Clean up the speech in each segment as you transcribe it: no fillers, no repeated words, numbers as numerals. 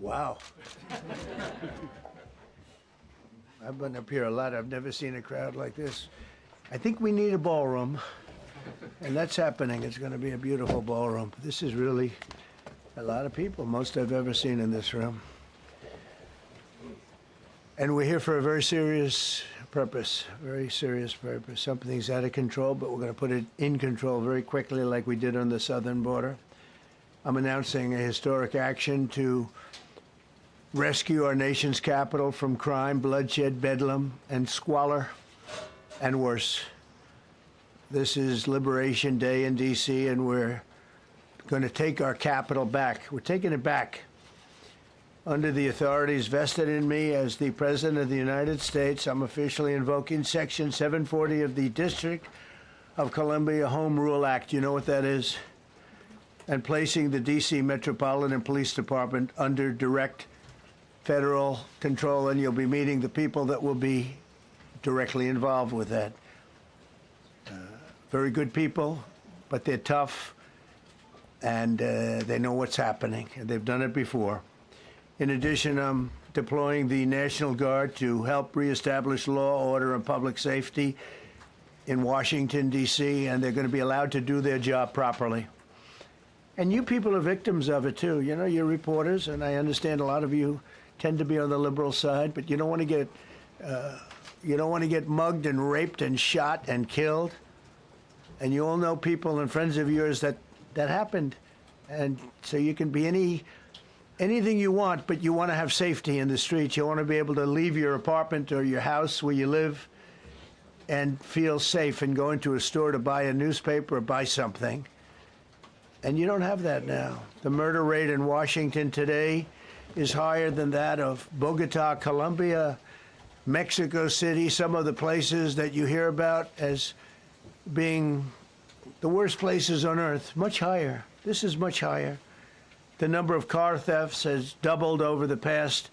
Wow. I've been up here a lot. I've never seen a crowd like this. I think we need a ballroom, and that's happening. It's going to be a beautiful ballroom. This is really a lot of people, most I've ever seen in this room. And we're here for a very serious purpose, very serious purpose. Something's out of control, but we're going to put it in control very quickly like we did on the southern border. I'm announcing a historic action to rescue our nation's capital from crime, bloodshed, bedlam, and squalor, and worse. This is Liberation Day in D.C., and we're going to take our capital back. We're taking it back. Under the authorities vested in me as the President of the United States, I'm officially invoking Section 740 of the District of Columbia Home Rule Act. You know what that is? And placing the D.C. Metropolitan Police Department under direct federal control, and you'll be meeting the people that will be directly involved with that. Very good people, but they're tough, and they know what's happening, and they've done it before. In addition, I'm deploying the National Guard to help reestablish law, order, and public safety in Washington, D.C., and they're going to be allowed to do their job properly. And you people are victims of it, too. You know, you're reporters, and I understand a lot of you tend to be on the liberal side, but you don't want to get mugged and raped and shot and killed. And you all know people and friends of yours that happened. And so you can be anything you want, but you want to have safety in the streets. You want to be able to leave your apartment or your house where you live and feel safe and go into a store to buy a newspaper or buy something. And you don't have that now. The murder rate in Washington today is higher than that of Bogota, Colombia, Mexico City, some of the places that you hear about as being the worst places on earth, much higher. This is much higher. The number of car thefts has doubled over the past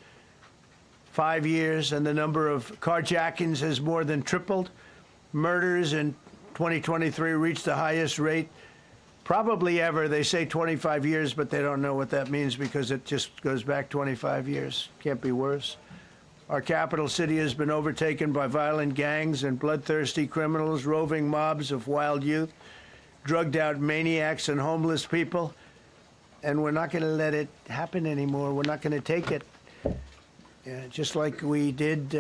5 years, and the number of carjackings has more than tripled. Murders in 2023 reached the highest rate probably ever. They say 25 years, but they don't know what that means because it just goes back 25 years. Can't be worse. Our capital city has been overtaken by violent gangs and bloodthirsty criminals, roving mobs of wild youth, drugged-out maniacs and homeless people. And we're not going to let it happen anymore. We're not going to take it. Just like we did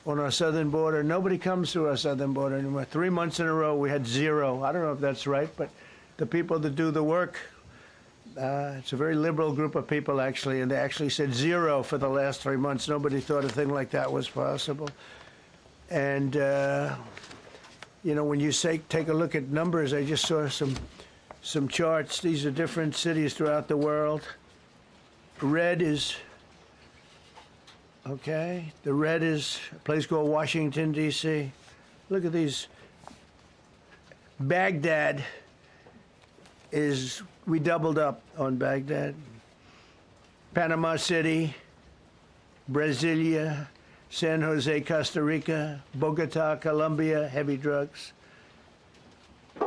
on our southern border. Nobody comes through our southern border anymore. 3 months in a row, we had zero. I don't know if that's right, but the people that do the work, it's a very liberal group of people, actually, and they actually said zero for the last 3 months. Nobody thought a thing like that was possible. And, you know, when you take a look at numbers, I just saw some charts. These are different cities throughout the world. Red is, okay, the red is a place called Washington, D.C. Look at these. Baghdad we doubled up on Baghdad. Panama City, Brasilia, San Jose, Costa Rica, Bogota, Colombia, heavy drugs.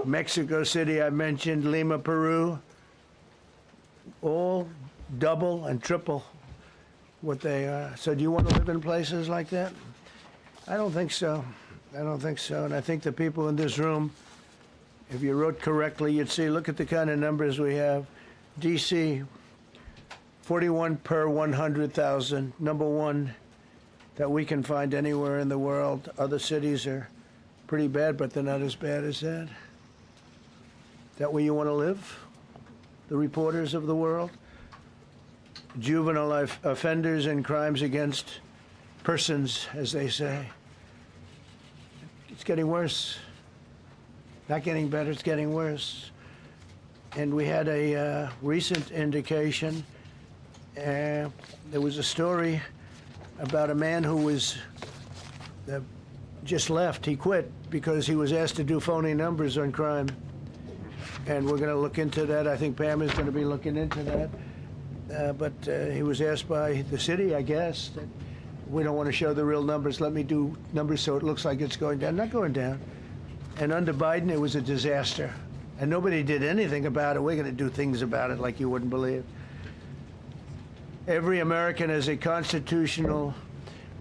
Mexico City, I mentioned, Lima, Peru, all double and triple what they are. So do you want to live in places like that? I don't think so. I don't think so. And I think the people in this room, if you wrote correctly, you'd see, look at the kind of numbers we have. D.C., 41 per 100,000, number one that we can find anywhere in the world. Other cities are pretty bad, but they're not as bad as that. That where you want to live? The reporters of the world? Juvenile offenders and crimes against persons, as they say. It's getting worse. Not getting better, it's getting worse. And we had a recent indication. There was a story about a man who was just left. He quit because he was asked to do phony numbers on crime. And we're going to look into that. I think Pam is going to be looking into that. But he was asked by the city, I guess, that we don't want to show the real numbers. Let me do numbers so it looks like it's going down. Not going down. And under Biden, it was a disaster. And nobody did anything about it. We're going to do things about it like you wouldn't believe. Every American has a constitutional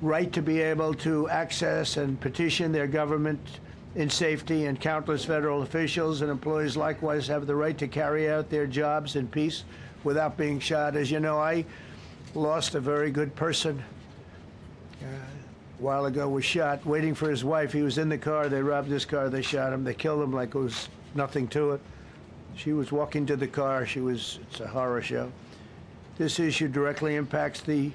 right to be able to access and petition their government in safety, and countless federal officials and employees likewise have the right to carry out their jobs in peace without being shot. As you know, I lost a very good person a while ago, was shot waiting for his wife. He was in the car. They robbed his car. They shot him. They killed him like it was nothing to it. She was walking to the car. It's a horror show. This issue directly impacts the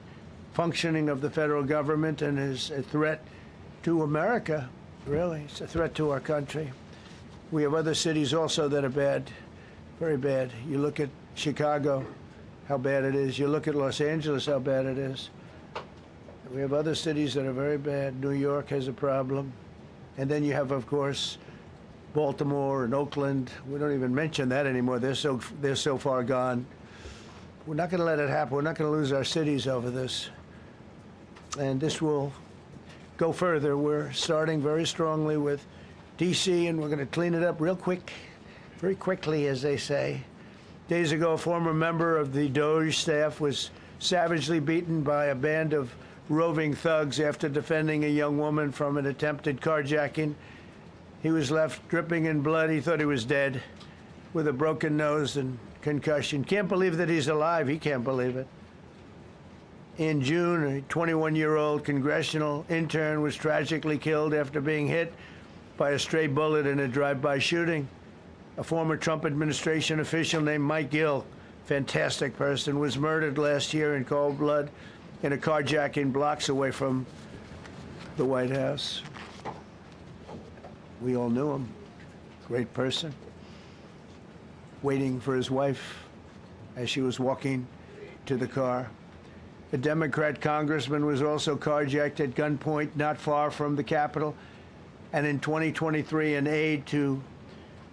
functioning of the federal government and is a threat to America, really. It's a threat to our country. We have other cities also that are bad, very bad. You look at Chicago, how bad it is. You look at Los Angeles, how bad it is. We have other cities that are very bad. New York has a problem. And then you have, of course, Baltimore and Oakland. We don't even mention that anymore. They're so far gone. We're not going to let it happen. We're not going to lose our cities over this. And this will go further. We're starting very strongly with D.C., and we're going to clean it up real quick, very quickly, as they say. Days ago, a former member of the DOJ staff was savagely beaten by a band of roving thugs after defending a young woman from an attempted carjacking. He was left dripping in blood. He thought he was dead, with a broken nose and concussion. Can't believe that he's alive. He can't believe it. In June, a 21-year-old congressional intern was tragically killed after being hit by a stray bullet in a drive-by shooting. A former Trump administration official named Mike Gill, fantastic person, was murdered last year in cold blood in a carjacking blocks away from the White House. We all knew him. Great person. Waiting for his wife as she was walking to the car. A Democrat congressman was also carjacked at gunpoint not far from the Capitol. And in 2023, an aide to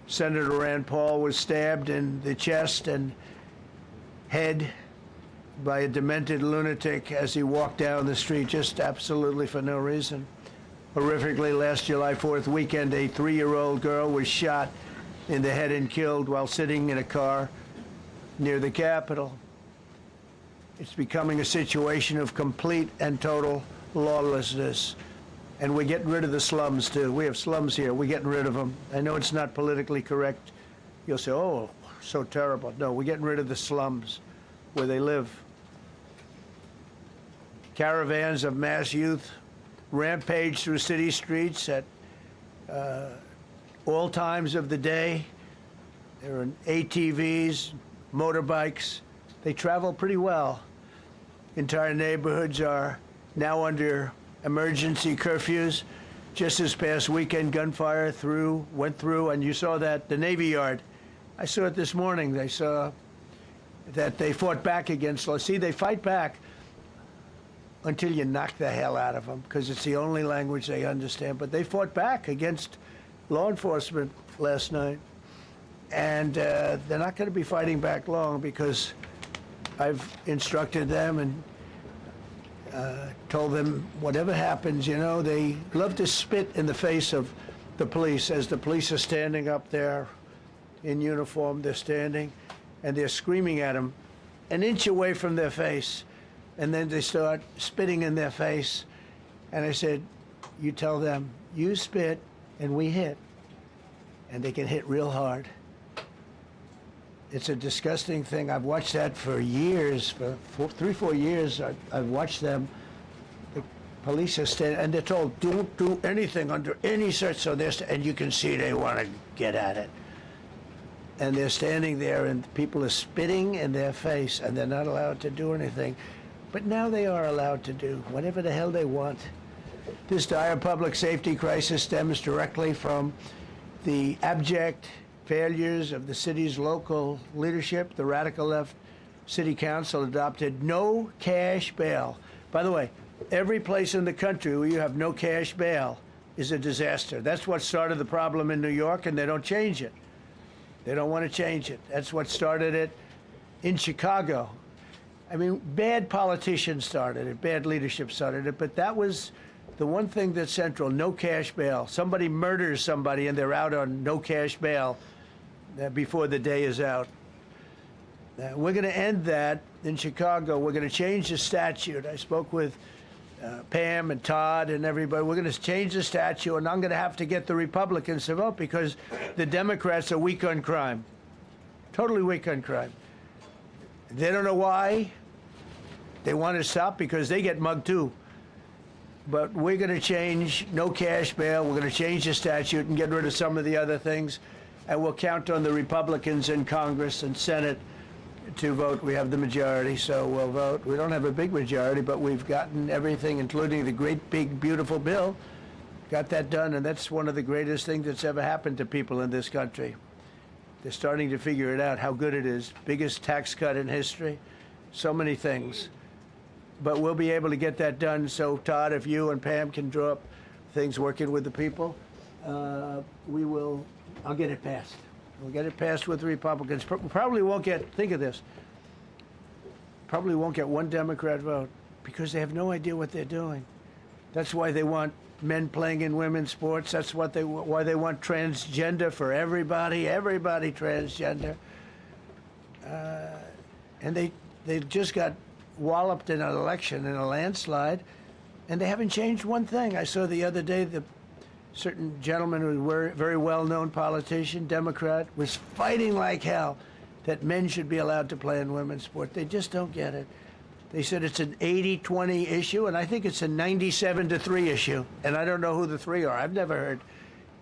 Senator Rand Paul was stabbed in the chest and head by a demented lunatic as he walked down the street, just absolutely for no reason. Horrifically, last July 4th weekend, a 3-year-old girl was shot in the head and killed while sitting in a car near the Capitol. It's becoming a situation of complete and total lawlessness. And we're getting rid of the slums, too. We have slums here. We're getting rid of them. I know it's not politically correct. You'll say, oh, so terrible. No, we're getting rid of the slums where they live. Caravans of mass youth rampage through city streets at all times of the day. There are ATVs, motorbikes. They travel pretty well. Entire neighborhoods are now under emergency curfews. Just this past weekend, gunfire went through, and you saw that, the Navy Yard. I saw it this morning. They saw that they fought back against law. See, they fight back until you knock the hell out of them, because it's the only language they understand. But they fought back against law enforcement last night. And they're not going to be fighting back long, because I've instructed them and told them whatever happens, you know, they love to spit in the face of the police. As the police are standing up there in uniform, they're standing and they're screaming at them an inch away from their face. And then they start spitting in their face. And I said, you tell them, you spit and we hit. And they can hit real hard. It's a disgusting thing. I've watched that for years, for 3-4 years. I've watched them. The police are standing, and they're told, don't do anything under any search. So and you can see they want to get at it. And they're standing there, and people are spitting in their face, and they're not allowed to do anything. But now they are allowed to do whatever the hell they want. This dire public safety crisis stems directly from the abject failures of the city's local leadership. The radical left city council adopted no cash bail. By the way, every place in the country where you have no cash bail is a disaster. That's what started the problem in New York, and they don't change it. They don't want to change it. That's what started it in Chicago. I mean, bad politicians started it, bad leadership started it, but that was the one thing that's central, no cash bail. Somebody murders somebody and they're out on no cash bail before the day is out. We're going to end that in Chicago. We're going to change the statute. I spoke with Pam and Todd and everybody. We're going to change the statute, and I'm going to have to get the Republicans to vote because the Democrats are weak on crime. Totally weak on crime. They don't know why. They want to stop because they get mugged too. But we're going to change no cash bail. We're going to change the statute and get rid of some of the other things. And we'll count on the Republicans in Congress and Senate to vote. We have the majority, so we'll vote. We don't have a big majority, but we've gotten everything, including the great, big, beautiful bill. Got that done, and that's one of the greatest things that's ever happened to people in this country. They're starting to figure it out, how good it is. Biggest tax cut in history. So many things. But we'll be able to get that done. So, Todd, if you and Pam can draw up things working with the people, I'll get it passed. We'll get it passed with the Republicans. Probably won't get, think of this, probably won't get one Democrat vote because they have no idea what they're doing. That's why they want men playing in women's sports. That's why they want transgender for everybody transgender. And they just got walloped in an election, in a landslide, and they haven't changed one thing. I saw the other day the certain gentleman who was a very well-known politician, Democrat, was fighting like hell that men should be allowed to play in women's sport. They just don't get it. They said it's an 80-20 issue, and I think it's a 97-3 issue. And I don't know who the three are. I've never heard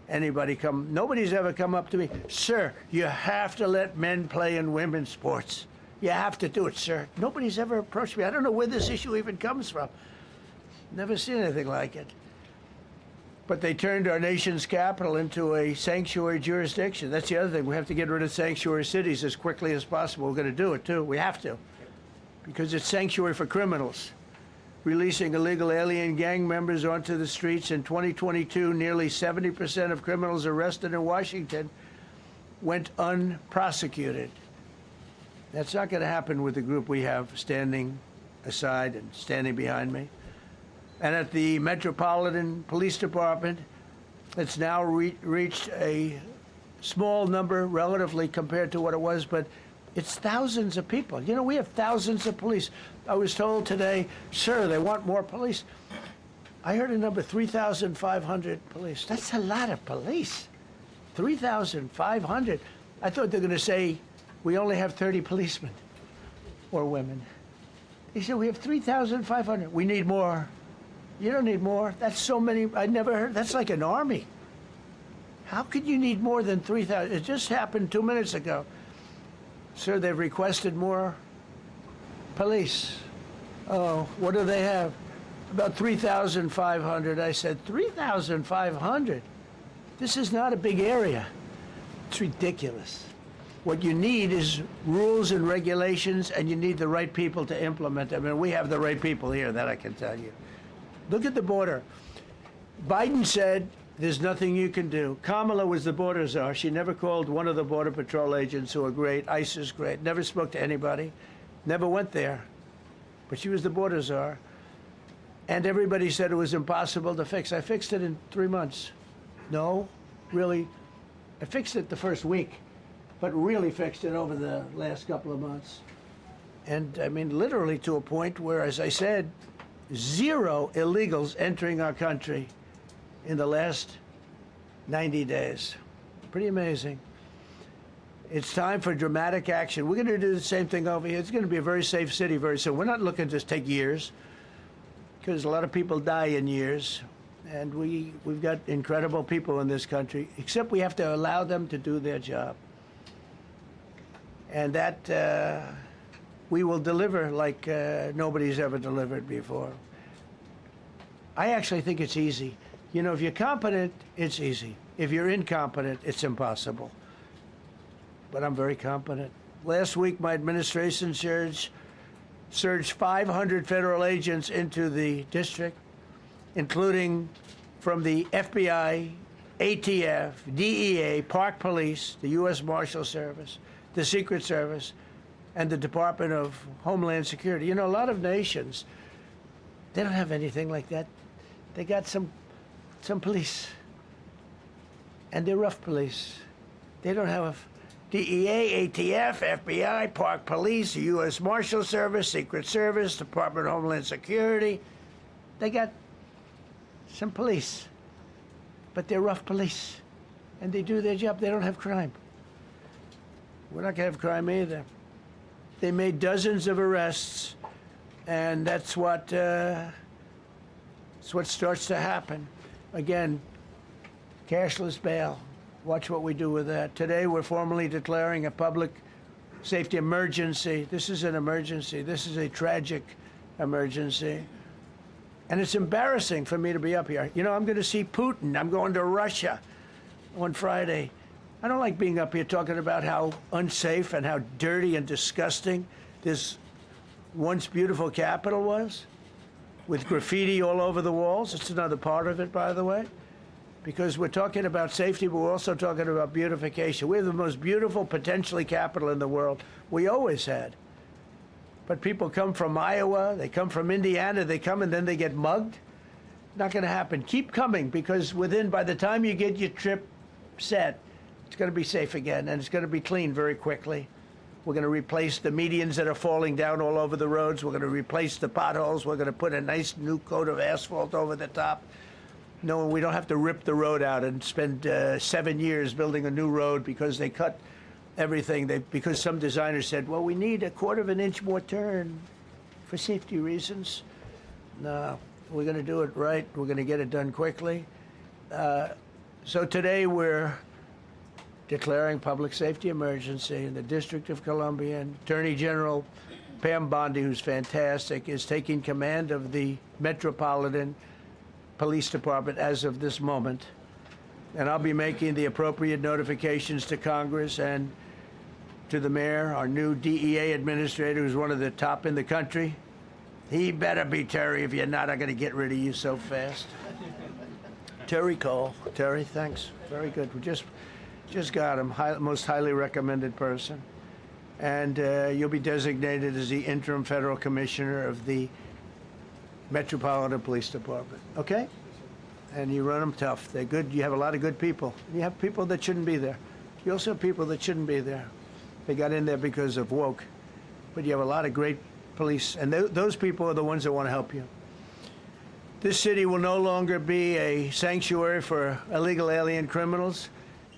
anybody nobody's ever come up to me, sir, you have to let men play in women's sports. You have to do it, sir. Nobody's ever approached me. I don't know where this issue even comes from. Never seen anything like it. But they turned our nation's capital into a sanctuary jurisdiction. That's the other thing. We have to get rid of sanctuary cities as quickly as possible. We're going to do it, too. We have to. Because it's sanctuary for criminals. Releasing illegal alien gang members onto the streets. In 2022, nearly 70% of criminals arrested in Washington went unprosecuted. That's not going to happen with the group we have standing aside and standing behind me. And at the Metropolitan Police Department, it's now reached a small number relatively compared to what it was, but it's thousands of people. You know, we have thousands of police. I was told today, sir, they want more police. I heard a number, 3,500 police. That's a lot of police. 3,500. I thought they were going to say, we only have 30 policemen or women. He said, we have 3,500. We need more. You don't need more. That's so many. I never heard. That's like an army. How could you need more than 3,000? It just happened 2 minutes ago. Sir, they've requested more police. Oh, what do they have? About 3,500. I said, 3,500? This is not a big area. It's ridiculous. What you need is rules and regulations, and you need the right people to implement them. And we have the right people here, that I can tell you. Look at the border. Biden said, there's nothing you can do. Kamala was the border czar. She never called one of the Border Patrol agents who are great. ICE is great. Never spoke to anybody. Never went there. But she was the border czar. And everybody said it was impossible to fix. I fixed it in 3 months. No, really. I fixed it the first week, but really fixed it over the last couple of months. And I mean, literally to a point where, as I said, 0 illegals entering our country in the last 90 days. Pretty amazing. It's time for dramatic action. We're going to do the same thing over here. It's going to be a very safe city very soon. We're not looking to take years, because a lot of people die in years. And we've got incredible people in this country, except we have to allow them to do their job. And that we will deliver like nobody's ever delivered before. I actually think it's easy. You know, if you're competent, it's easy. If you're incompetent, it's impossible. But I'm very competent. Last week, my administration surged 500 federal agents into the district, including from the FBI, ATF, DEA, Park Police, the U.S. Marshal Service, the Secret Service, and the Department of Homeland Security. You know, a lot of nations, they don't have anything like that. They got some police, and they're rough police. They don't have DEA, ATF, FBI, Park Police, U.S. Marshal Service, Secret Service, Department of Homeland Security. They got some police, but they're rough police, and they do their job. They don't have crime. We're not going to have crime either. They made dozens of arrests, and that's what starts to happen. Again, cashless bail. Watch what we do with that. Today, we're formally declaring a public safety emergency. This is an emergency. This is a tragic emergency. And it's embarrassing for me to be up here. You know, I'm going to see Putin. I'm going to Russia on Friday. I don't like being up here talking about how unsafe and how dirty and disgusting this once beautiful capital was, with graffiti all over the walls. It's another part of it, by the way, because we're talking about safety, but we're also talking about beautification. We have the most beautiful, potentially, capital in the world. We always had. But people come from Iowa, they come from Indiana, they come and then they get mugged. Not going to happen. Keep coming, because by the time you get your trip set, it's going to be safe again, and it's going to be clean very quickly. We're going to replace the medians that are falling down all over the roads. We're going to replace the potholes. We're going to put a nice new coat of asphalt over the top. No, we don't have to rip the road out and spend 7 years building a new road because they cut everything. Because some designers said, well, we need a 1/4 of an inch more turn for safety reasons. No, we're going to do it right. We're going to get it done quickly. So today we're declaring public safety emergency in the District of Columbia, and Attorney General Pam Bondi, who's fantastic, is taking command of the Metropolitan Police Department as of this moment. And I'll be making the appropriate notifications to Congress and to the mayor, our new DEA administrator, who's one of the top in the country. He better be Terry. If you're not, I'm going to get rid of you so fast. Terry Cole. Terry, thanks. Very good. We just got him, most highly recommended person. And you'll be designated as the interim federal commissioner of the Metropolitan Police Department, okay? And you run them tough. They're good. You have a lot of good people. You have people that shouldn't be there. You also have people that shouldn't be there. They got in there because of woke. But you have a lot of great police, and those people are the ones that want to help you. This city will no longer be a sanctuary for illegal alien criminals.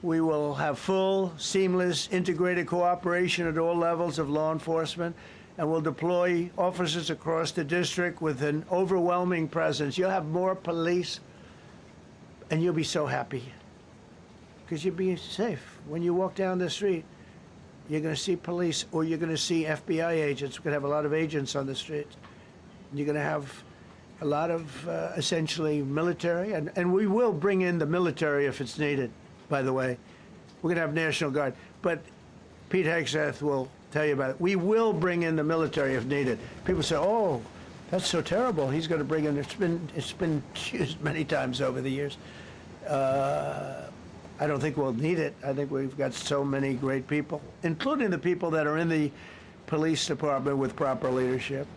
We will have full, seamless, integrated cooperation at all levels of law enforcement, and we'll deploy officers across the district with an overwhelming presence. You'll have more police, and you'll be so happy because you'll be safe. When you walk down the street, you're going to see police, or you're going to see FBI agents. We're going to have a lot of agents on the streets. You're going to have a lot of essentially military, and we will bring in the military if it's needed. By the way, we're going to have National Guard, but Pete Hegseth will tell you about it. We will bring in the military if needed. People say, "Oh, that's so terrible. He's going to bring in." It's been used many times over the years. I don't think we'll need it. I think we've got so many great people, including the people that are in the police department with proper leadership.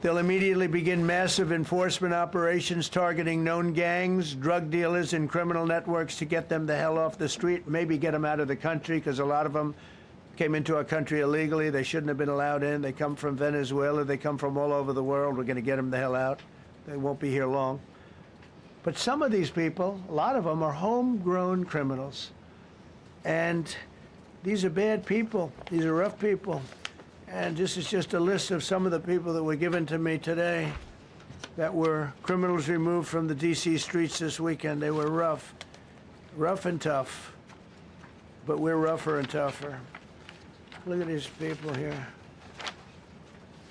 They'll immediately begin massive enforcement operations targeting known gangs, drug dealers, and criminal networks to get them the hell off the street, maybe get them out of the country, because a lot of them came into our country illegally. They shouldn't have been allowed in. They come from Venezuela. They come from all over the world. We're going to get them the hell out. They won't be here long. But some of these people, a lot of them, are homegrown criminals. And these are bad people. These are rough people. And this is just a list of some of the people that were given to me today that were criminals removed from the D.C. streets this weekend. They were rough and tough. But we're rougher and tougher. Look at these people here.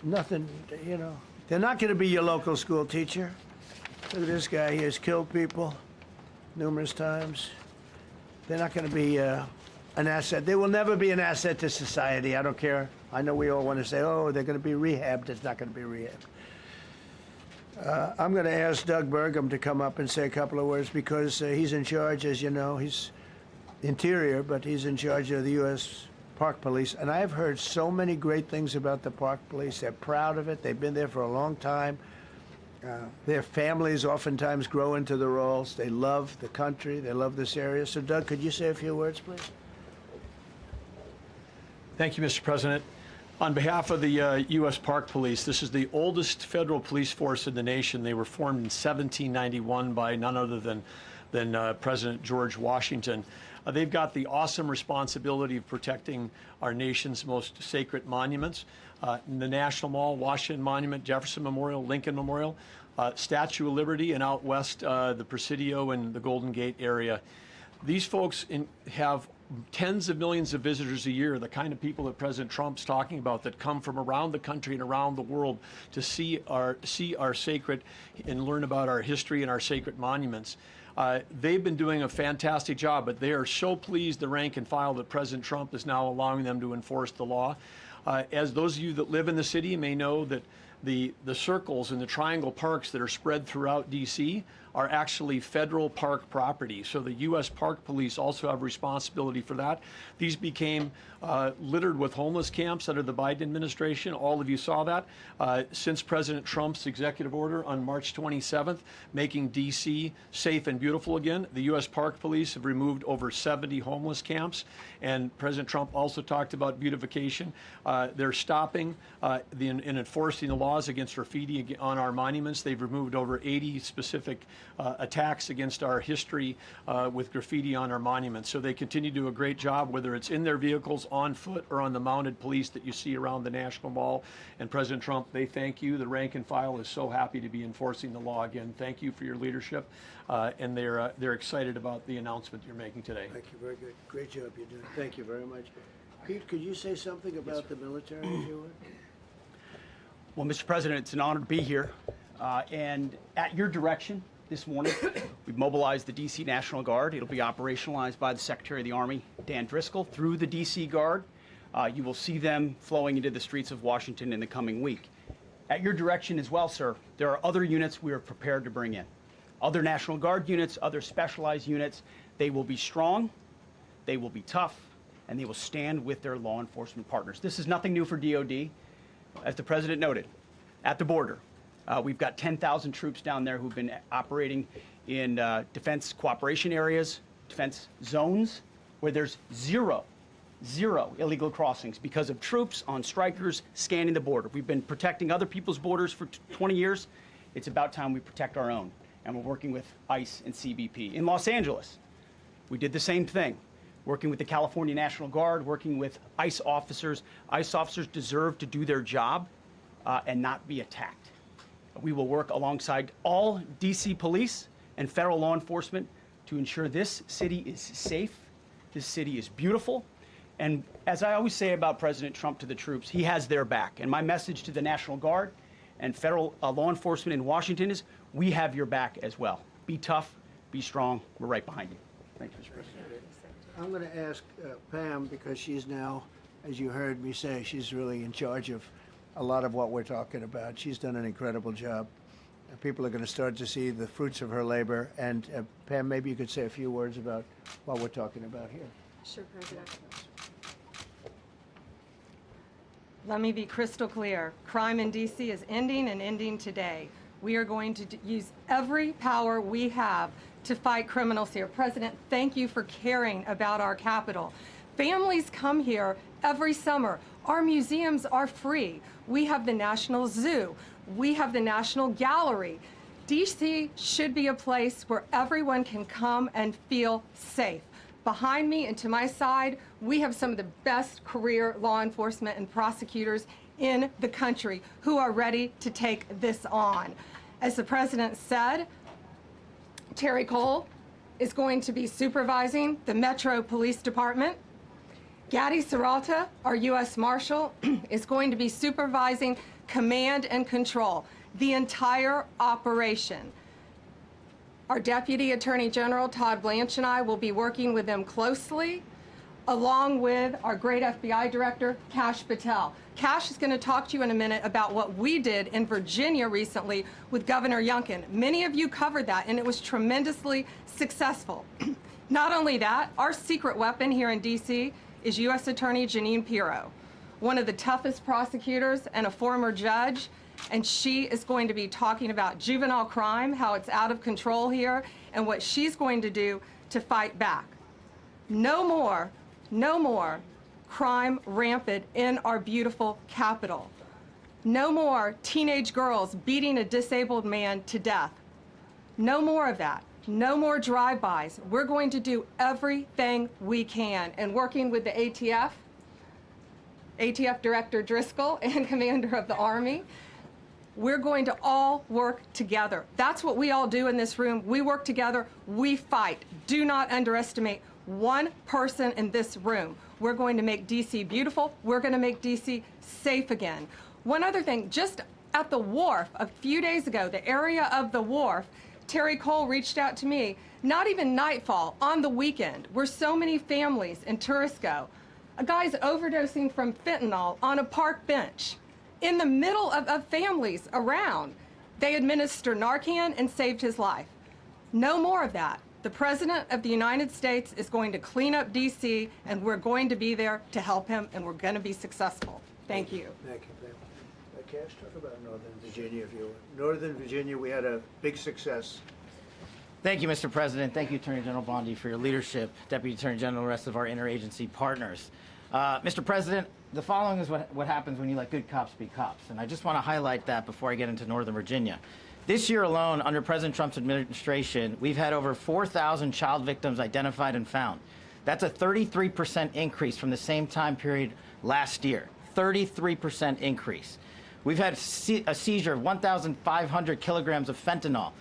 Nothing, you know. They're not going to be your local school teacher. Look at this guy. He has killed people numerous times. They're not going to be an asset. They will never be an asset to society. I don't care. I know we all want to say, oh, they're going to be rehabbed. It's not going to be rehabbed. I'm going to ask Doug Burgum to come up and say a couple of words because he's in charge, as you know. He's Interior, but he's in charge of the U.S. Park Police. And I've heard so many great things about the Park Police. They're proud of it. They've been there for a long time. Their families oftentimes grow into the roles. They love the country. They love this area. So, Doug, could you say a few words, please? Thank you, Mr. President. On behalf of the U.S. Park Police, this is the oldest federal police force in the nation. They were formed in 1791 by none other than President George Washington. They've got the awesome responsibility of protecting our nation's most sacred monuments. The National Mall, Washington Monument, Jefferson Memorial, Lincoln Memorial, Statue of Liberty, and out west, the Presidio and the Golden Gate area. These folks have tens of millions of visitors a year, the kind of people that President Trump's talking about that come from around the country and around the world to see our sacred and learn about our history and our sacred monuments. They've been doing a fantastic job, but they are so pleased, the rank and file, that President Trump is now allowing them to enforce the law. As those of you that live in the city may know, that the circles and the triangle parks that are spread throughout D.C. are actually federal park property. So the U.S. Park Police also have responsibility for that. These became littered with homeless camps under the Biden administration. All of you saw that. Since President Trump's executive order on March 27th, making D.C. safe and beautiful again, the U.S. Park Police have removed over 70 homeless camps. And President Trump also talked about beautification. They're stopping and enforcing the laws against graffiti on our monuments. They've removed over 80 specific attacks against our history with graffiti on our monuments. So they continue to do a great job, whether it's in their vehicles, on foot, or on the mounted police that you see around the National Mall. And President Trump, they thank you. The rank and file is so happy to be enforcing the law again. Thank you for your leadership, and they're excited about the announcement you're making today. Thank you. Very good. Great job you're doing. Thank you very much. Pete, could you say something about the military, if you would? Well, Mr. President, it's an honor to be here. And at your direction this morning, we've mobilized the D.C. National Guard. It'll be operationalized by the Secretary of the Army, Dan Driscoll, through the D.C. Guard. You will see them flowing into the streets of Washington in the coming week. At your direction as well, sir, there are other units we are prepared to bring in. Other National Guard units, other specialized units. They will be strong, they will be tough, and they will stand with their law enforcement partners. This is nothing new for DOD. As the President noted, at the border, we've got 10,000 troops down there who've been operating in defense cooperation areas, defense zones, where there's zero illegal crossings because of troops on strikers scanning the border. We've been protecting other people's borders for 20 years. It's about time we protect our own, and we're working with ICE and CBP. In Los Angeles, we did the same thing, working with the California National Guard, working with ICE officers. ICE officers deserve to do their job and not be attacked. We will work alongside all D.C. police and federal law enforcement to ensure this city is safe, this city is beautiful, and as I always say about President Trump to the troops, he has their back. And my message to the National Guard and federal law enforcement in Washington is, we have your back as well. Be tough, be strong, we're right behind you. Thank you, Mr. President. I'm going to ask Pam, because she's now, as you heard me say, she's really in charge of a lot of what we're talking about. She's done an incredible job. People are going to start to see the fruits of her labor. And Pam, maybe you could say a few words about what we're talking about here. Sure, President. Let me be crystal clear. Crime in D.C. is ending, and ending today. We are going to use every power we have to fight criminals here. President, thank you for caring about our capital. Families come here every summer. Our museums are free. We have the National Zoo. We have the National Gallery. D.C. should be a place where everyone can come and feel safe. Behind me and to my side, we have some of the best career law enforcement and prosecutors in the country who are ready to take this on. As the President said, Terry Cole is going to be supervising the Metro Police Department. Gadi Serralta, our U.S. Marshal, is going to be supervising command and control, the entire operation. Our Deputy Attorney General, Todd Blanche, and I will be working with them closely, along with our great FBI Director, Kash Patel. Kash is going to talk to you in a minute about what we did in Virginia recently with Governor Youngkin. Many of you covered that, and it was tremendously successful. Not only that, our secret weapon here in D.C. is U.S. Attorney Jeanine Pirro, one of the toughest prosecutors and a former judge. And she is going to be talking about juvenile crime, how it's out of control here, and what she's going to do to fight back. No more crime rampant in our beautiful capital. No more teenage girls beating a disabled man to death. No more of that. No more drive-bys. We're going to do everything we can. And working with the ATF Director Driscoll and Commander of the Army, we're going to all work together. That's what we all do in this room. We work together, we fight. Do not underestimate one person in this room. We're going to make DC beautiful. We're going to make DC safe again. One other thing, just at the wharf a few days ago, the area of the wharf, Terry Cole reached out to me, not even nightfall, on the weekend, where so many families in tourists go. A guy's overdosing from fentanyl on a park bench. In the middle of families around, they administer Narcan and saved his life. No more of that. The President of the United States is going to clean up D.C., and we're going to be there to help him, and we're going to be successful. Thank you. Thank you, Pam. Cash, talk about Northern Virginia, if you will. Northern Virginia, we had a big success. Thank you, Mr. President. Thank you, Attorney General Bondi, for your leadership, Deputy Attorney General, and the rest of our interagency partners. Mr. President, the following is what happens when you let good cops be cops, and I just want to highlight that before I get into Northern Virginia. This year alone, under President Trump's administration, we've had over 4,000 child victims identified and found. That's a 33% increase from the same time period last year. 33% increase. We've had a seizure of 1,500 kilograms of fentanyl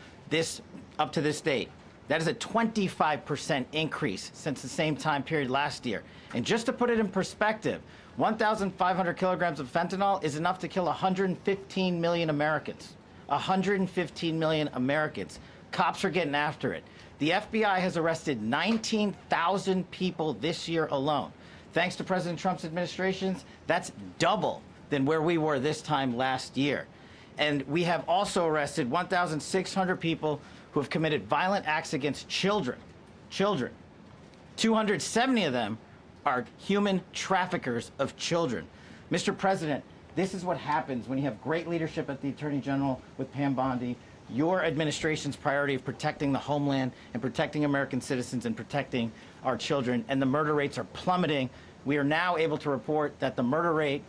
up to this date. That is a 25% increase since the same time period last year. And just to put it in perspective, 1,500 kilograms of fentanyl is enough to kill 115 million Americans. 115 million Americans. Cops are getting after it. The FBI has arrested 19,000 people this year alone. Thanks to President Trump's administrations, that's double than where we were this time last year. And we have also arrested 1,600 people who have committed violent acts against children. 270 of them are human traffickers of children. Mr. President, this is what happens when you have great leadership at the Attorney General with Pam Bondi, your administration's priority of protecting the homeland and protecting American citizens and protecting our children, and the murder rates are plummeting. We are now able to report that the murder rate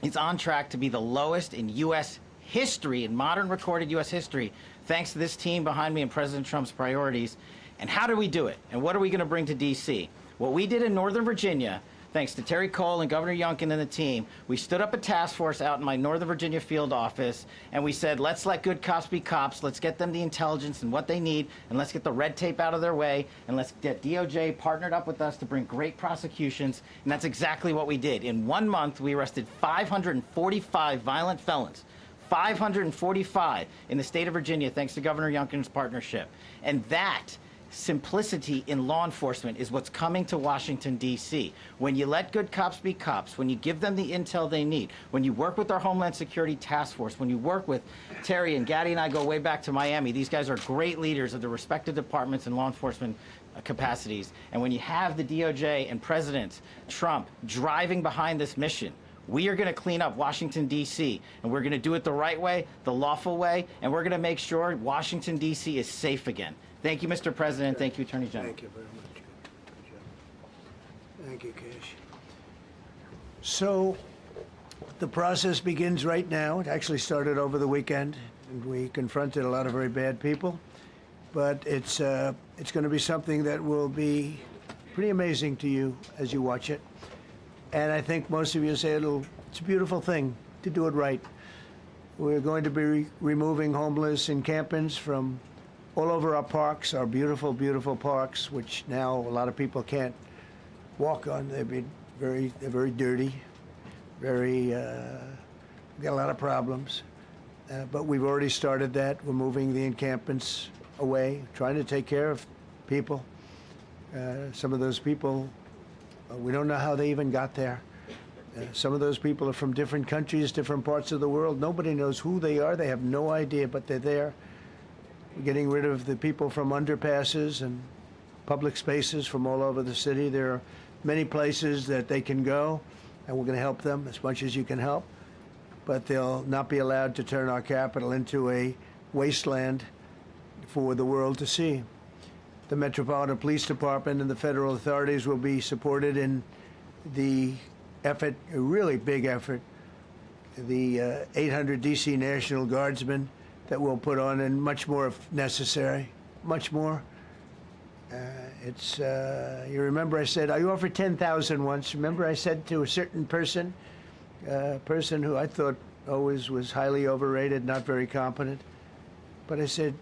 is on track to be the lowest in U.S. history, in modern recorded U.S. history, thanks to this team behind me and President Trump's priorities. And how do we do it? And what are we going to bring to D.C.? What we did in Northern Virginia, thanks to Terry Cole and Governor Youngkin and the team, we stood up a task force out in my Northern Virginia field office, and we said, let's let good cops be cops, let's get them the intelligence and what they need, and let's get the red tape out of their way, and let's get DOJ partnered up with us to bring great prosecutions, and that's exactly what we did. In 1 month, we arrested 545 violent felons. 545 in the state of Virginia, thanks to Governor Youngkin's partnership. And that simplicity in law enforcement is what's coming to Washington, D.C. When you let good cops be cops, when you give them the intel they need, when you work with our Homeland Security Task Force, when you work with Terry and Gaddy and I go way back to Miami, these guys are great leaders of the respective departments and law enforcement capacities. And when you have the DOJ and President Trump driving behind this mission, we are going to clean up Washington, D.C., and we're going to do it the right way, the lawful way, and we're going to make sure Washington, D.C. is safe again. Thank you, Mr. President. Thank you, Attorney General. Thank you very much. Good job. Thank you, Cash. So the process begins right now. It actually started over the weekend, and we confronted a lot of very bad people. But it's going to be something that will be pretty amazing to you as you watch it. And I think most of you say it's a beautiful thing to do it right. We're going to be removing homeless encampments from all over our parks, our beautiful, beautiful parks, which now a lot of people can't walk on. They're very dirty, got a lot of problems. But we've already started that. We're moving the encampments away, trying to take care of people. Some of those people, we don't know how they even got there. Some of those people are from different countries, different parts of the world. Nobody knows who they are. They have no idea, but they're there. We're getting rid of the people from underpasses and public spaces from all over the city. There are many places that they can go, and we're going to help them as much as you can help. But they'll not be allowed to turn our capital into a wasteland for the world to see. The Metropolitan Police Department and the federal authorities will be supported in the effort, a really big effort, the 800 DC National Guardsmen that we'll put on, and much more if necessary, much more. You remember I said, I offered 10,000 once. Remember I said to a certain person, who I thought always was highly overrated, not very competent, but I said,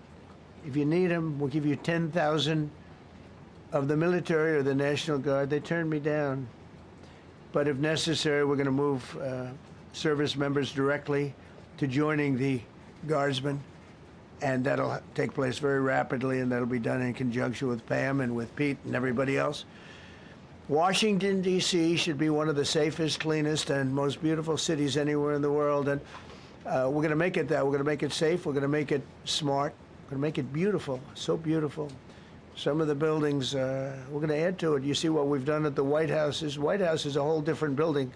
if you need them, we'll give you 10,000 of the military or the National Guard. They turned me down. But if necessary, we're going to move service members directly to joining the Guardsmen, and that'll take place very rapidly, and that'll be done in conjunction with Pam and with Pete and everybody else. Washington, D.C. should be one of the safest, cleanest, and most beautiful cities anywhere in the world, and we're going to make it that. We're going to make it safe. We're going to make it smart. We're going to make it beautiful, so beautiful. Some of the buildings, we're going to add to it. You see what we've done at the White House. White House is a whole different building.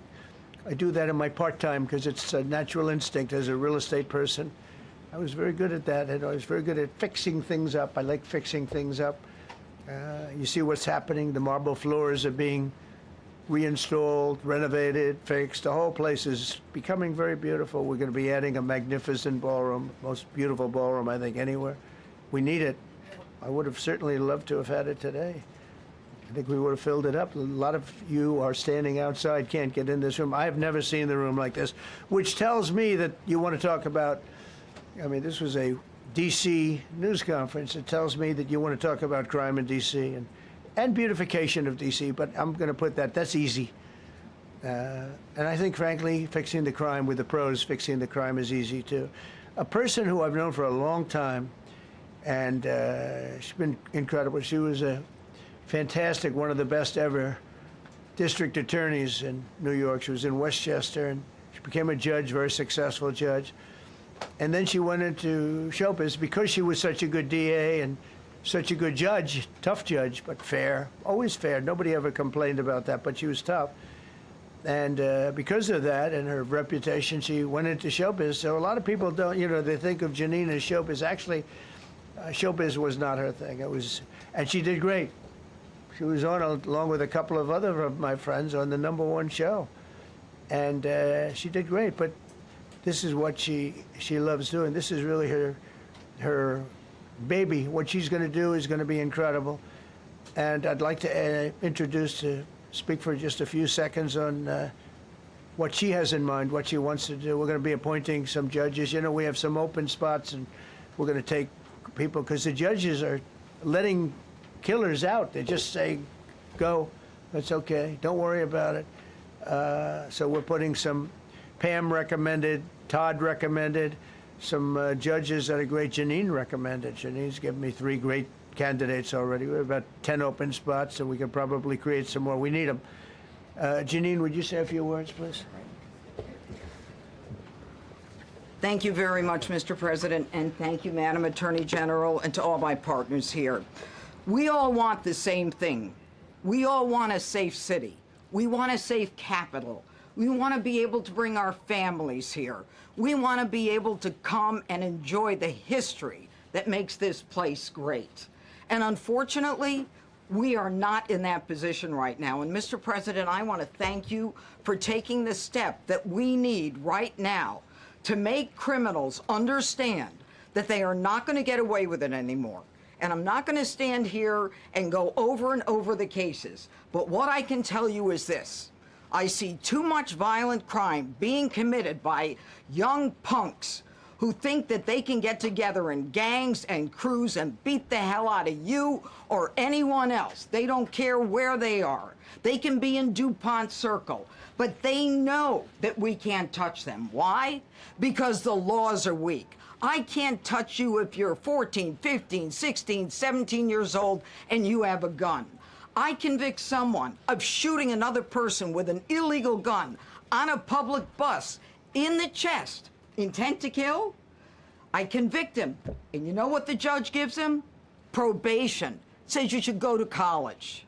I do that in my part-time because it's a natural instinct as a real estate person. I was very good at that, and I was very good at fixing things up. I like fixing things up. You see what's happening. The marble floors are being reinstalled, renovated, fixed. The whole place is becoming very beautiful. We're going to be adding a magnificent ballroom, most beautiful ballroom, I think, anywhere. We need it. I would have certainly loved to have had it today. I think we would have filled it up. A lot of you are standing outside, can't get in this room. I have never seen the room like this, which tells me that you want to talk about, I mean, this was a D.C. news conference. It tells me that you want to talk about crime in D.C. and beautification of D.C., but I'm going to put that's easy. And I think, frankly, fixing the crime with the pros, fixing the crime is easy, too. A person who I've known for a long time, and she's been incredible. She was a fantastic, one of the best ever district attorneys in New York. She was in Westchester, and she became a judge, very successful judge. And then she went into showbiz because she was such a good DA and such a good judge, tough judge, but fair, always fair. Nobody ever complained about that, but she was tough. And because of that and her reputation, she went into showbiz. So a lot of people don't, they think of Janine as showbiz. Actually, showbiz was not her thing. And she did great. She was on, along with a couple of other of my friends, on the #1 show. And she did great, but this is what she loves doing. This is really her baby. What she's going to do is going to be incredible. And I'd like to speak for just a few seconds on what she has in mind, what she wants to do. We're going to be appointing some judges. We have some open spots, and we're going to take people, because the judges are letting killers out. They just say, go, that's okay, don't worry about it. So we're putting some, Pam recommended, Todd recommended, some judges that are great. Janine recommended. Janine's given me 3 great candidates already. We have about 10 open spots, so we could probably create some more. We need them. Janine, would you say a few words, please? Thank you very much, Mr. President, and thank you, Madam Attorney General, and to all my partners here. We all want the same thing. We all want a safe city. We want a safe capital. We want to be able to bring our families here. We want to be able to come and enjoy the history that makes this place great. And unfortunately, we are not in that position right now. And Mr. President, I want to thank you for taking the step that we need right now to make criminals understand that they are not going to get away with it anymore. And I'm not going to stand here and go over and over the cases. But what I can tell you is this. I see too much violent crime being committed by young punks who think that they can get together in gangs and crews and beat the hell out of you or anyone else. They don't care where they are. They can be in DuPont Circle, but they know that we can't touch them. Why? Because the laws are weak. I can't touch you if you're 14, 15, 16, 17 years old and you have a gun. I convict someone of shooting another person with an illegal gun on a public bus in the chest, intent to kill. I convict him. And you know what the judge gives him? Probation. Says you should go to college.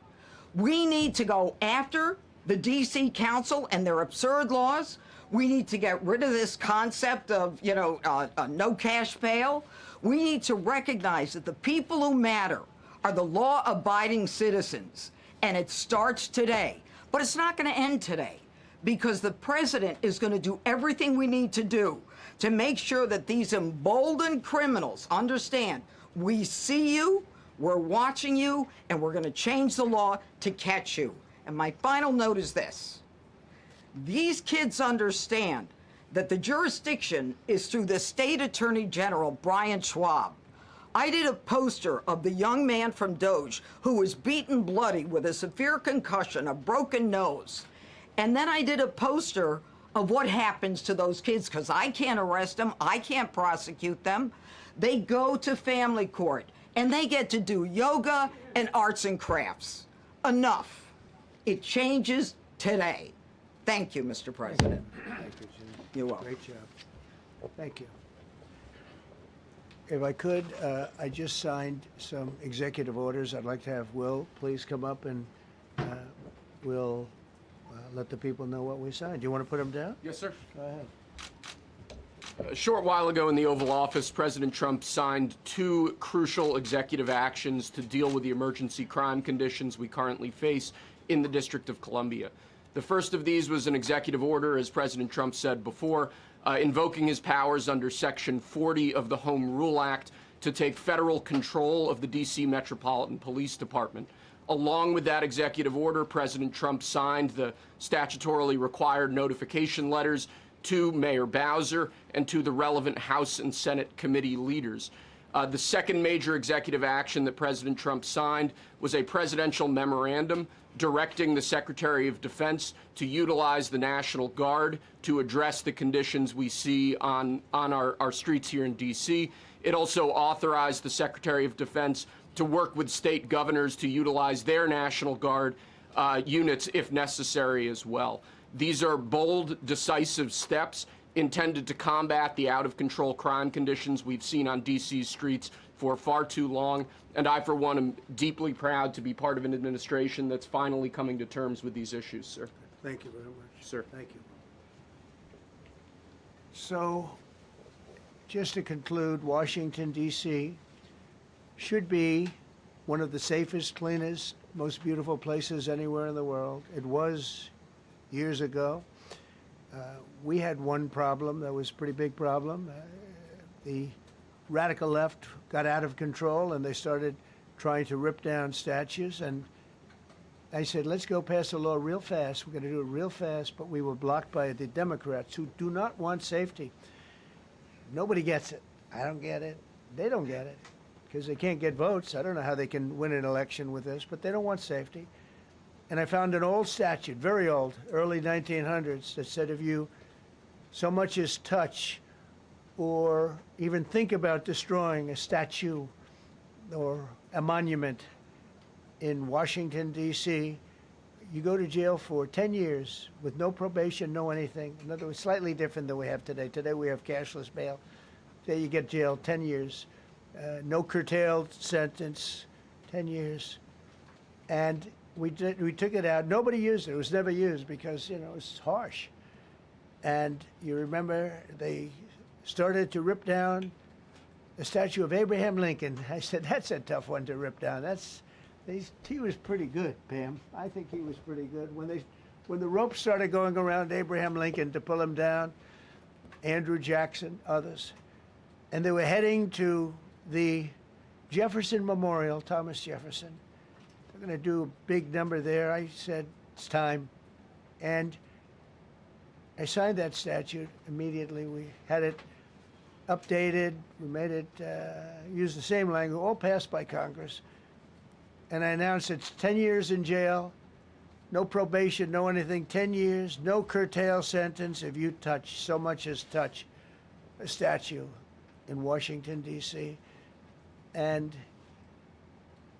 We need to go after the D.C. Council and their absurd laws. We need to get rid of this concept of, no cash bail. We need to recognize that the people who matter are the law-abiding citizens, and it starts today. But it's not going to end today, because the president is going to do everything we need to do to make sure that these emboldened criminals understand we see you, we're watching you, and we're going to change the law to catch you. And my final note is this. These kids understand that the jurisdiction is through the State Attorney General, Brian Schwab. I did a poster of the young man from Doge who was beaten bloody with a severe concussion, a broken nose. And then I did a poster of what happens to those kids, because I can't arrest them, I can't prosecute them. They go to family court, and they get to do yoga and arts and crafts. Enough. It changes today. Thank you, Mr. President. Thank you, Jim. You're welcome. Great job. Thank you. If I could, I just signed some executive orders. I'd like to have Will please come up, and we'll let the people know what we signed. Do you want to put them down? Yes, sir. Go ahead. A short while ago in the Oval Office, President Trump signed 2 crucial executive actions to deal with the emergency crime conditions we currently face in the District of Columbia. The first of these was an executive order, as President Trump said before, invoking his powers under Section 40 of the Home Rule Act to take federal control of the D.C. Metropolitan Police Department. Along with that executive order, President Trump signed the statutorily required notification letters to Mayor Bowser and to the relevant House and Senate committee leaders. The second major executive action that President Trump signed was a presidential memorandum directing the Secretary of Defense to utilize the National Guard to address the conditions we see on our streets here in D.C. It also authorized the Secretary of Defense to work with state governors to utilize their National Guard units if necessary as well. These are bold, decisive steps intended to combat the out-of-control crime conditions we've seen on D.C.'s streets for far too long, and I, for one, am deeply proud to be part of an administration that's finally coming to terms with these issues, sir. Thank you very much. Sir. Thank you. So, just to conclude, Washington, D.C. should be one of the safest, cleanest, most beautiful places anywhere in the world. It was years ago. We had one problem that was a pretty big problem. The radical left got out of control, and they started trying to rip down statues. And I said, let's go pass a law real fast. We're going to do it real fast, but we were blocked by the Democrats, who do not want safety. Nobody gets it. I don't get it. They don't get it, because they can't get votes. I don't know how they can win an election with this, but they don't want safety. And I found an old statute, very old, early 1900s, that said if you so much as touch or even think about destroying a statue or a monument in Washington, D.C., you go to jail for 10 years with no probation, no anything. In other words, slightly different than we have today. Today we have cashless bail. There you get jailed 10 years. No curtailed sentence, 10 years. And we took it out. Nobody used it. It was never used because, you know, it's harsh. And you remember they started to rip down the statue of Abraham Lincoln. I said, that's a tough one to rip down. He was pretty good, Pam. I think he was pretty good. When the ropes started going around Abraham Lincoln to pull him down, Andrew Jackson, others, and they were heading to the Jefferson Memorial, Thomas Jefferson. They're going to do a big number there. I said, it's time. And I signed that statute immediately. We had it updated. We made it use the same language, all passed by Congress. And I announced it's 10 years in jail, no probation, no anything, 10 years, no curtail sentence if you touch, so much as touch a statue in Washington, D.C. And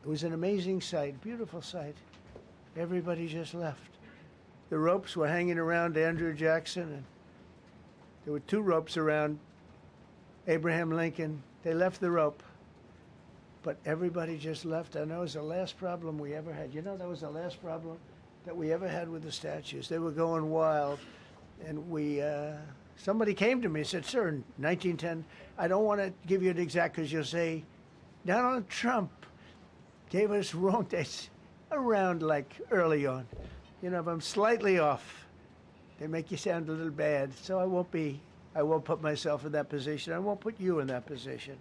it was an amazing sight, beautiful sight. Everybody just left. The ropes were hanging around Andrew Jackson, and there were 2 ropes around Abraham Lincoln. They left the rope, but everybody just left. And that was the last problem we ever had. You know, that was the last problem that we ever had with the statues. They were going wild, and somebody came to me and said, sir, in 1910, I don't want to give you an exact, because you'll say, Donald Trump gave us wrong dates around like early on. You know, if I'm slightly off, they make you sound a little bad. So I won't put myself in that position. I won't put you in that position,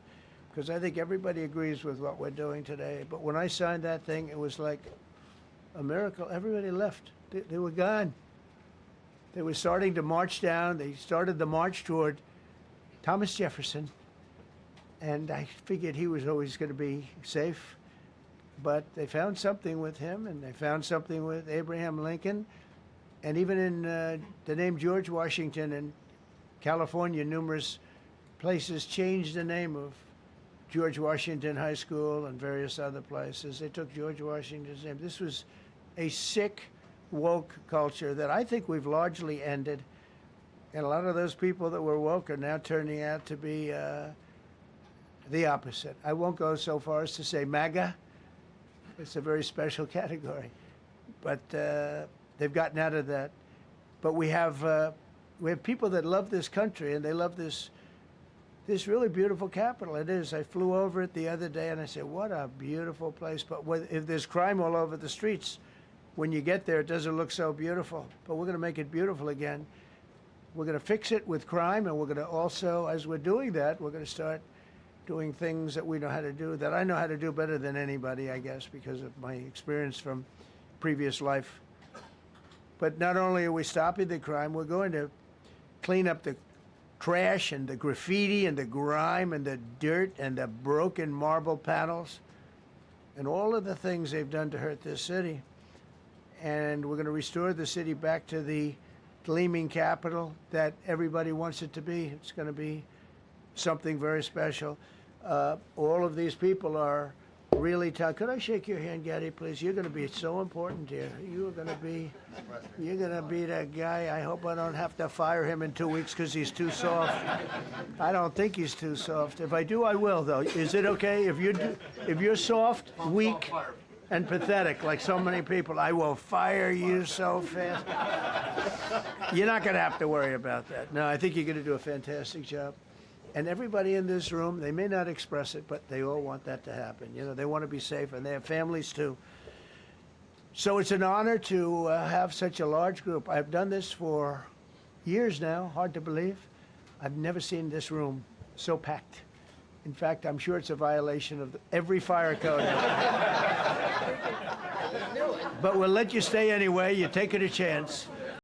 because I think everybody agrees with what we're doing today. But when I signed that thing, it was like a miracle. Everybody left. They were gone. They were starting to march down. They started the march toward Thomas Jefferson, and I figured he was always going to be safe. But they found something with him, and they found something with Abraham Lincoln, and even in the name George Washington in California, numerous places changed the name of George Washington High School and various other places. They took George Washington's name. This was a sick, woke culture that I think we've largely ended. And a lot of those people that were woke are now turning out to be the opposite. I won't go so far as to say MAGA. It's a very special category. But they've gotten out of that. But we have people that love this country, and they love this really beautiful capital. It is. I flew over it the other day, and I said, what a beautiful place. But if there's crime all over the streets, when you get there, it doesn't look so beautiful. But we're going to make it beautiful again. We're going to fix it with crime, and we're going to also, as we're doing that, we're going to start doing things that we know how to do, that I know how to do better than anybody, I guess, because of my experience from previous life. But not only are we stopping the crime, we're going to clean up the trash and the graffiti and the grime and the dirt and the broken marble panels and all of the things they've done to hurt this city. And we're going to restore the city back to the gleaming capital that everybody wants it to be. It's going to be something very special. All of these people are really tough. Could I shake your hand, Gaddy, please? You're going to be so important here. You're going to be that guy. I hope I don't have to fire him in 2 weeks because he's too soft. I don't think he's too soft. If I do, I will, though. Is it okay? If you're soft, weak, and pathetic, like so many people, I will fire you so fast. You're not going to have to worry about that. No, I think you're going to do a fantastic job. And everybody in this room, they may not express it, but they all want that to happen. You know, they want to be safe, and they have families too. So it's an honor to have such a large group. I've done this for years now, hard to believe. I've never seen this room so packed. In fact, I'm sure it's a violation of every fire code. But we'll let you stay anyway. You're taking a chance.